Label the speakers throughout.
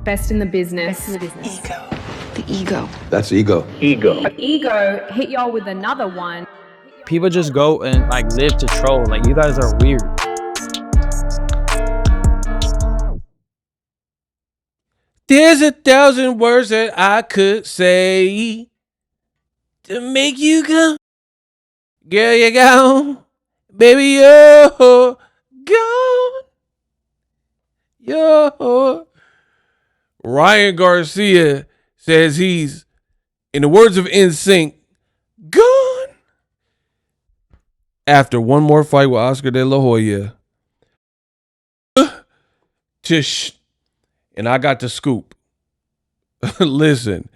Speaker 1: Best in the business.
Speaker 2: Ego. The ego.
Speaker 3: That's ego.
Speaker 1: Ego hit y'all with another one.
Speaker 4: People just go and like live to troll. Like, you guys are weird.
Speaker 5: There's 1,000 words that I could say to make you go. Girl, you gone. Baby, you're gone. You're. Ryan Garcia says he's, in the words of NSYNC, gone. After one more fight with Oscar De La Hoya. And I got the scoop. Listen,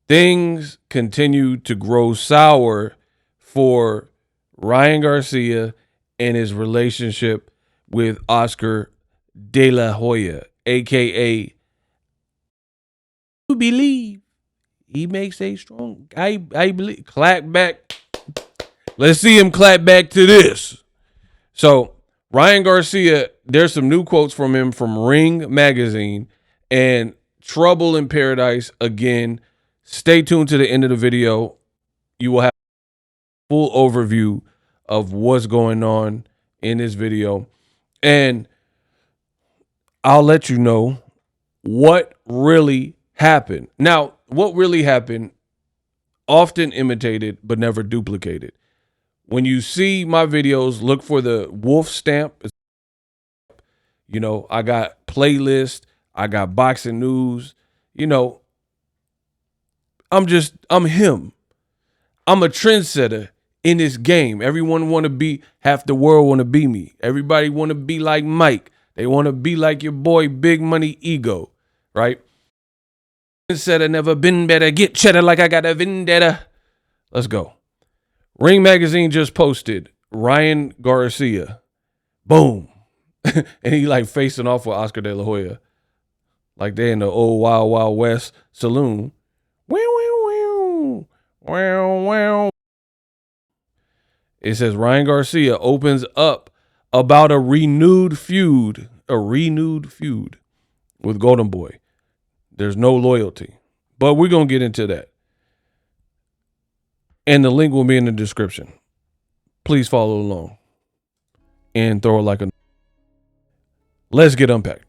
Speaker 5: things continue to grow sour for Ryan Garcia and his relationship with Oscar De La Hoya, a.k.a. believe he makes a strong, I believe, clap back. Let's see him clap back to this. So Ryan Garcia, there's some new quotes from him from Ring Magazine and Trouble in Paradise. Again, stay tuned to the end of the video. You will have a full overview of what's going on in this video. And I'll let you know what really happened. Now, what really happened, often imitated but never duplicated. When you see my videos, look for the wolf stamp. You know, I got playlist, I got boxing news. You know, I'm him. I'm a trendsetter in this game. Everyone want to be, half the world want to be me. Everybody want to be like Mike. They want to be like your boy, Big Money Ego, right? Trendsetter, never been better. Get cheddar like I got a vendetta. Let's go. Ring Magazine just posted Ryan Garcia. Boom. And he like facing off with Oscar De La Hoya. Like they in the old Wild Wild West saloon. It says Ryan Garcia opens up about a renewed feud with Golden Boy. There's no loyalty, but we're going to get into that. And the link will be in the description. Please follow along and throw it like a. Let's get unpacked.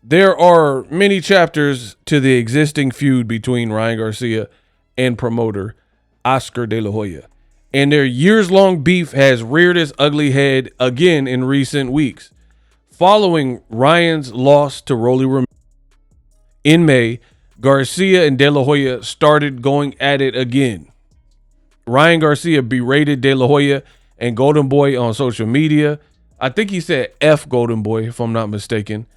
Speaker 5: There are many chapters to the existing feud between Ryan Garcia and promoter Oscar De La Hoya, and their years-long beef has reared its ugly head again in recent weeks. Following Ryan's loss to Rolly Ramirez in May, Garcia and De La Hoya started going at it again. Ryan Garcia berated De La Hoya and Golden Boy on social media. I think he said F Golden Boy, if I'm not mistaken.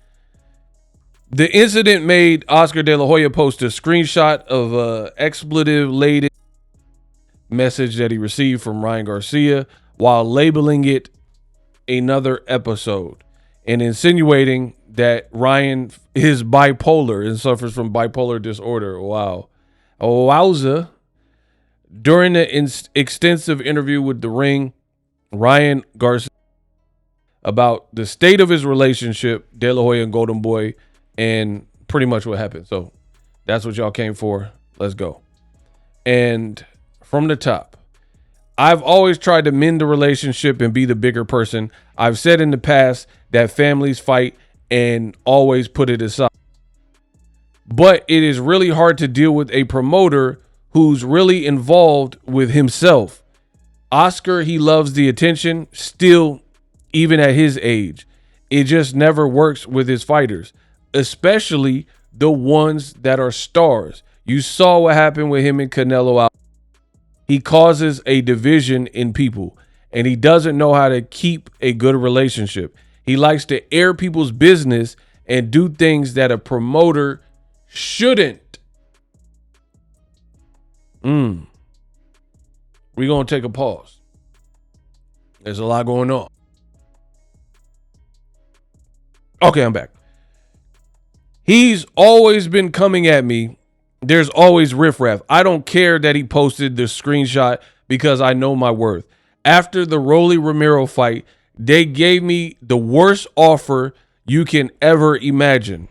Speaker 5: The incident made Oscar De La Hoya post a screenshot of a expletive-laden message that he received from Ryan Garcia while labeling it another episode and insinuating that Ryan is bipolar and suffers from bipolar disorder. Wow. Wowza. During the extensive interview with The Ring, Ryan Garcia about the state of his relationship, De La Hoya and Golden Boy, and pretty much what happened. So that's what y'all came for. Let's go. And from the top, I've always tried to mend the relationship and be the bigger person. I've said in the past that families fight and always put it aside. But it is really hard to deal with a promoter who's really involved with himself. Oscar, he loves the attention still, even at his age. It just never works with his fighters, especially the ones that are stars. You saw what happened with him and Canelo out. He causes a division in people, and he doesn't know how to keep a good relationship. He likes to air people's business and do things that a promoter shouldn't. We're going to take a pause. There's a lot going on. Okay, I'm back. He's always been coming at me. There's always riffraff. I don't care that he posted the screenshot because I know my worth. After the Rolly Romero fight, they gave me the worst offer you can ever imagine.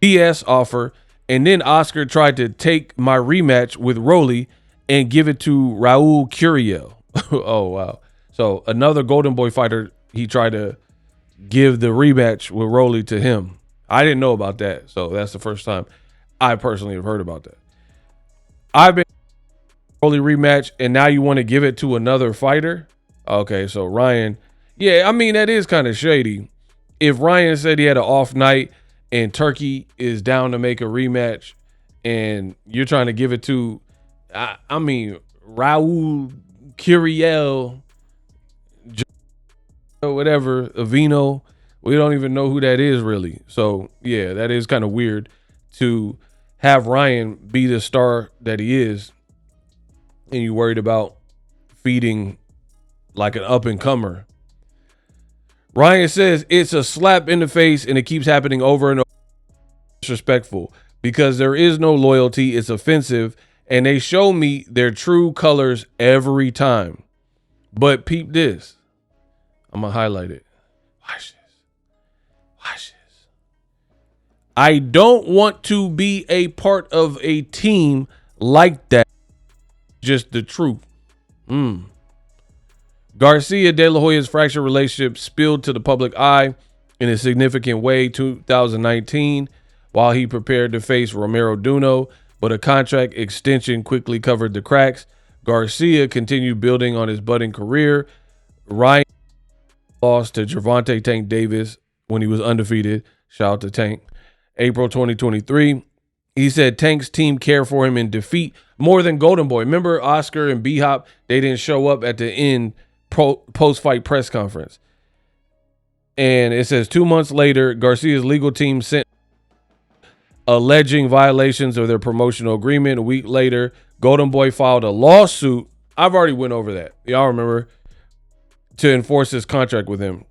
Speaker 5: BS offer, and then Oscar tried to take my rematch with Rolly and give it to Raul Curiel. Oh, wow. So another Golden Boy fighter, he tried to give the rematch with Rolly to him. I didn't know about that, so that's the first time I personally have heard about that. I've been Rolly rematch, and now you want to give it to another fighter? Okay, so Ryan, yeah, I mean, that is kind of shady. If Ryan said he had an off night and Turkey is down to make a rematch and you're trying to give it to, I mean, Raul Curiel, whatever, Avino, we don't even know who that is really. So yeah, that is kind of weird to have Ryan be the star that he is and you worried about feeding like an up and comer. Ryan says it's a slap in the face and it keeps happening over and over. Disrespectful because there is no loyalty. It's offensive and they show me their true colors every time. But peep this. I'm going to highlight it. Watch this. Watch this. I don't want to be a part of a team like that. Just the truth. Garcia De La Hoya's fractured relationship spilled to the public eye in a significant way 2019 while he prepared to face Romero Duno, but a contract extension quickly covered the cracks. Garcia continued building on his budding career. Ryan lost to Gervonta Tank Davis when he was undefeated. Shout out to Tank. April 2023. He said Tank's team cared for him in defeat more than Golden Boy. Remember Oscar and B-Hop? They didn't show up at the end post-fight press conference. And it says 2 months later, Garcia's legal team sent alleging violations of their promotional agreement. A week later, Golden Boy filed a lawsuit. I've already went over that. Y'all remember? To enforce his contract with him.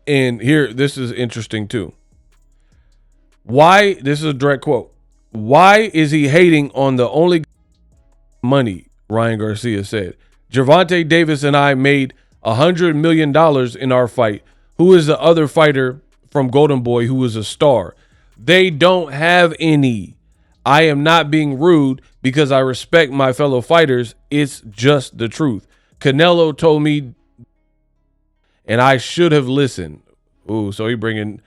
Speaker 5: And here, this is interesting too. Why? This is a direct quote. Why is he hating on the only money? Ryan Garcia said. Gervonta Davis and I made $100 million in our fight. Who is the other fighter from Golden Boy who is a star? They don't have any. I am not being rude because I respect my fellow fighters. It's just the truth. Canelo told me and I should have listened. Ooh, so he bringing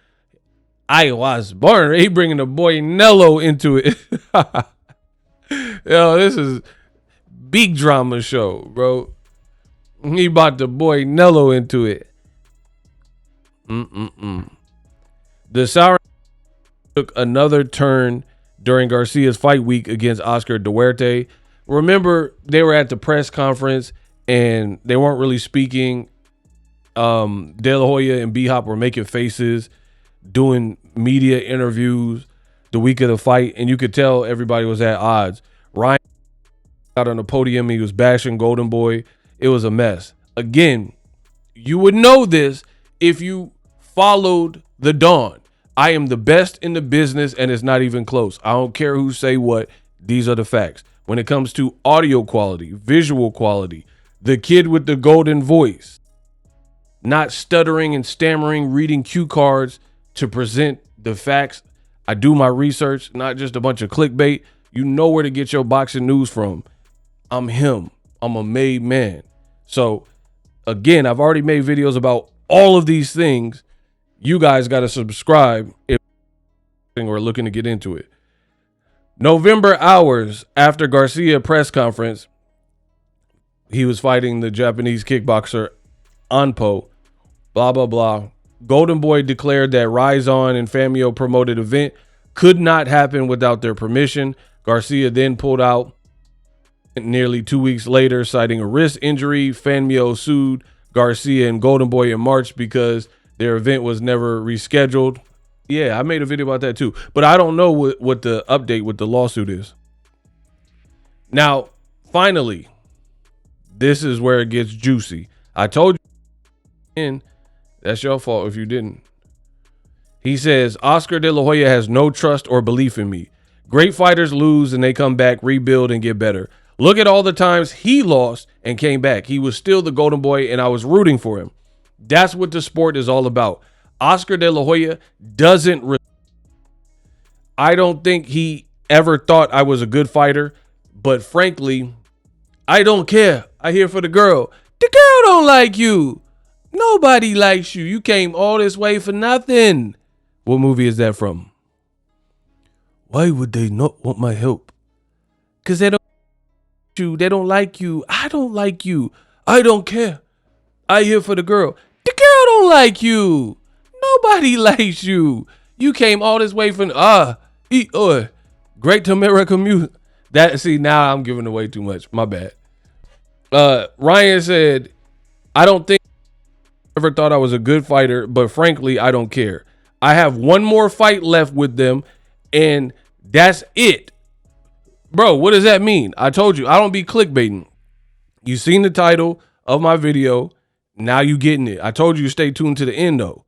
Speaker 5: I was born. He bringing the boy Nello into it. Yo, this is big drama show, bro. He brought the boy Nello into it. The sour took another turn during Garcia's fight week against Oscar Duarte. Remember, they were at the press conference and they weren't really speaking. De La Hoya and B-Hop were making faces, doing media interviews the week of the fight, and you could tell everybody was at odds. Ryan got on the podium. He was bashing Golden Boy. It was a mess. Again, you would know this if you followed the Dawn. I am the best in the business, and it's not even close. I don't care who say what. These are the facts. When it comes to audio quality, visual quality, the kid with the golden voice, not stuttering and stammering, reading cue cards to present the facts. I do my research, not just a bunch of clickbait. You know where to get your boxing news from. I'm him. I'm a made man. So again, I've already made videos about all of these things. You guys got to subscribe if we're looking to get into it. November hours after Garcia press conference, he was fighting the Japanese kickboxer Anpo, blah, blah, blah. Golden Boy declared that Rise On and Famio promoted event could not happen without their permission. Garcia then pulled out nearly 2 weeks later, citing a wrist injury. Famio sued Garcia and Golden Boy in March because their event was never rescheduled. Yeah, I made a video about that too. But I don't know what the update with the lawsuit is. Now, finally, this is where it gets juicy. I told you, and that's your fault if you didn't. He says, Oscar De La Hoya has no trust or belief in me. Great fighters lose and they come back, rebuild, and get better. Look at all the times he lost and came back. He was still the Golden Boy, and I was rooting for him. That's what the sport is all about. Oscar De La Hoya doesn't. I don't think he ever thought I was a good fighter, but frankly, I don't care. I here for the girl. The girl don't like you. Nobody likes you. You came all this way for nothing. What movie is that from? Why would they not want my help? Because they don't like you. They don't like you. I don't like you. I don't care. I here for the girl. The girl don't like you. Nobody likes you. You came all this way from Great to America music. That see, now I'm giving away too much. My bad. Ryan said, I don't think I ever thought I was a good fighter, but frankly, I don't care. I have one more fight left with them, and that's it. Bro, what does that mean? I told you, I don't be clickbaiting. You seen the title of my video. Now you getting it. I told you to stay tuned to the end, though.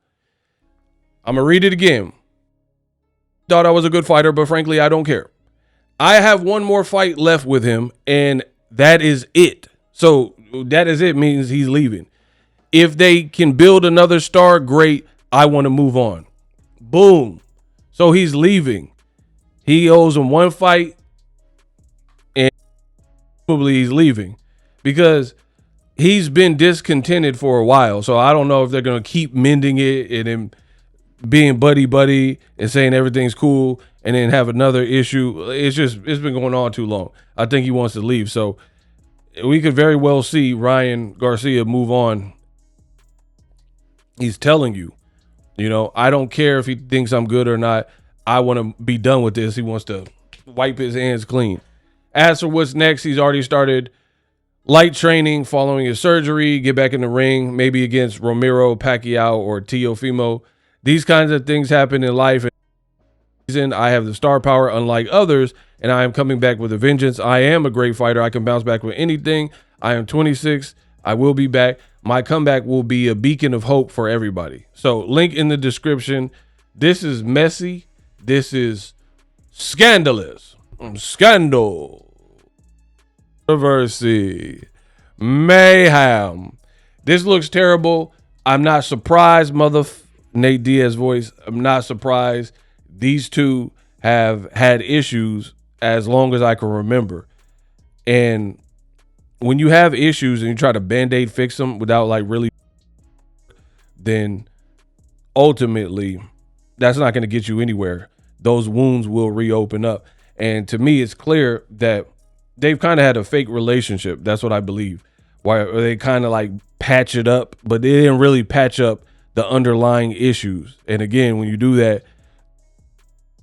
Speaker 5: I'm going to read it again. Thought I was a good fighter, but frankly, I don't care. I have one more fight left with him, and that is it. So that is it means he's leaving. If they can build another star, great. I want to move on. Boom. So he's leaving. He owes him one fight, and probably he's leaving because he's been discontented for a while. So I don't know if they're going to keep mending it and then being buddy and saying everything's cool and then have another issue. It's been going on too long. I think he wants to leave. So we could very well see Ryan Garcia move on. He's telling you, I don't care if he thinks I'm good or not. I want to be done with this. He wants to wipe his hands clean. As for what's next, he's already started light training following his surgery, get back in the ring, maybe against Romero, Pacquiao, or Teofimo. These kinds of things happen in life. I have the star power, unlike others, and I am coming back with a vengeance. I am a great fighter. I can bounce back with anything. I am 26. I will be back. My comeback will be a beacon of hope for everybody. So link in the description. This is messy. This is scandalous. Scandal. Controversy. Mayhem. This looks terrible. I'm not surprised, Nate Diaz voice. I'm not surprised. These two have had issues as long as I can remember. And when you have issues and you try to band-aid fix them without really, then ultimately that's not going to get you anywhere. Those wounds will reopen up. And to me, it's clear that they've kind of had a fake relationship. That's what I believe. Why they kind of patch it up, but they didn't really patch up the underlying issues. And again, when you do that,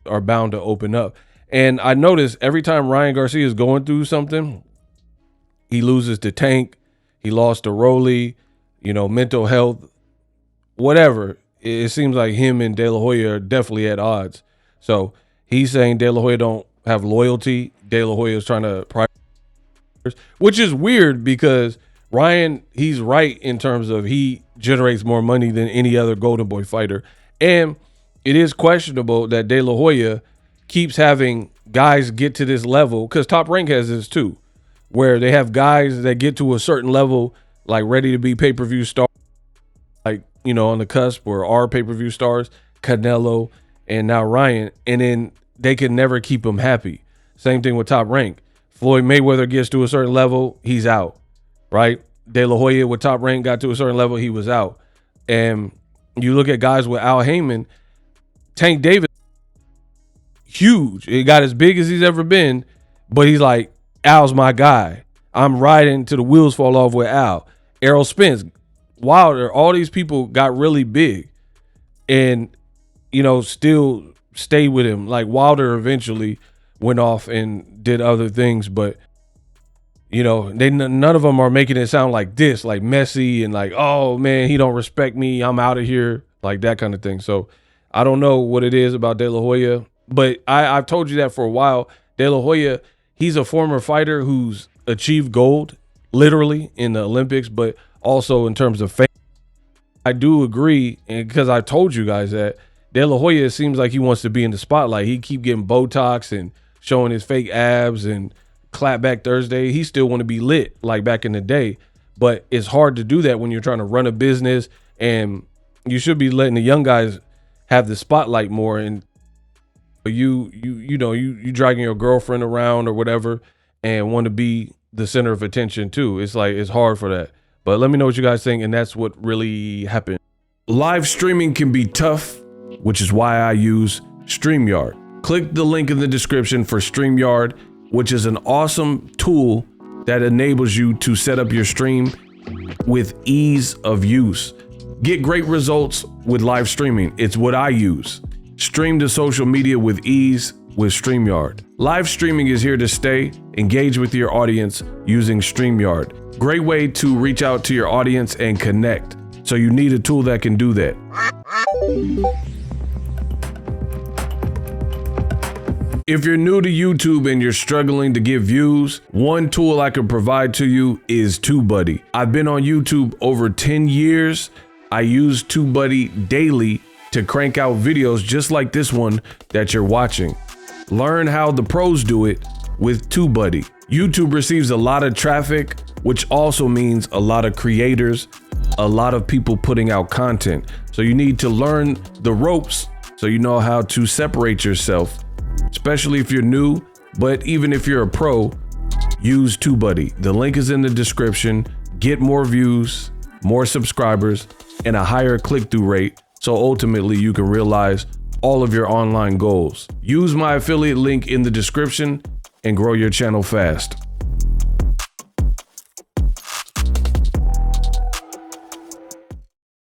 Speaker 5: are bound to open up. And I notice every time Ryan Garcia is going through something, he loses to Tank, he lost to Rolly, mental health, whatever. It seems like him and De La Hoya are definitely at odds. So he's saying De La Hoya don't have loyalty. De La Hoya is trying to prioritize, which is weird because Ryan, he's right in terms of he generates more money than any other Golden Boy fighter. And it is questionable that De La Hoya keeps having guys get to this level, because Top Rank has this too, where they have guys that get to a certain level, ready to be pay-per-view stars, on the cusp, or are pay-per-view stars, Canelo, and now Ryan, and then they can never keep them happy. Same thing with Top Rank. Floyd Mayweather gets to a certain level, he's out, right? De La Hoya with Top Rank got to a certain level, he was out. And you look at guys with Al Heyman, Tank Davis, huge. He got as big as he's ever been, but he's like, Al's my guy. I'm riding till the wheels fall off with Al. Errol Spence, Wilder, all these people got really big and, still stay with him. Wilder eventually went off and did other things, but, none of them are making it sound like this, messy and oh, man, he don't respect me. I'm out of here, that kind of thing. So I don't know what it is about De La Hoya, but I've told you that for a while. De La Hoya, he's a former fighter who's achieved gold, literally, in the Olympics, but also in terms of fame. I do agree, and because I told you guys that De La Hoya seems like he wants to be in the spotlight. He keep getting Botox and showing his fake abs and Clapback Thursday. He still want to be lit like back in the day, but it's hard to do that when you're trying to run a business and You should be letting the young guys have the spotlight more, and you dragging your girlfriend around or whatever and want to be the center of attention too. It's like, it's hard for that. But let me know what you guys think, and that's what really happened. Live streaming can be tough, which is why I use StreamYard. Click the link in the description for StreamYard, which is an awesome tool that enables you to set up your stream with ease of use. Get great results with live streaming. It's what I use. Stream to social media with ease with StreamYard. Live streaming is here to stay. Engage with your audience using StreamYard. Great way to reach out to your audience and connect. So you need a tool that can do that. If you're new to YouTube and you're struggling to get views, one tool I can provide to you is TubeBuddy. I've been on YouTube over 10 years. I use TubeBuddy daily to crank out videos just like this one that you're watching. Learn how the pros do it with TubeBuddy. YouTube receives a lot of traffic, which also means a lot of creators, a lot of people putting out content. So you need to learn the ropes so you know how to separate yourself, especially if you're new. But even if you're a pro, use TubeBuddy. The link is in the description. Get more views, more subscribers, and a higher click-through rate, so ultimately you can realize all of your online goals. Use my affiliate link in the description and grow your channel fast.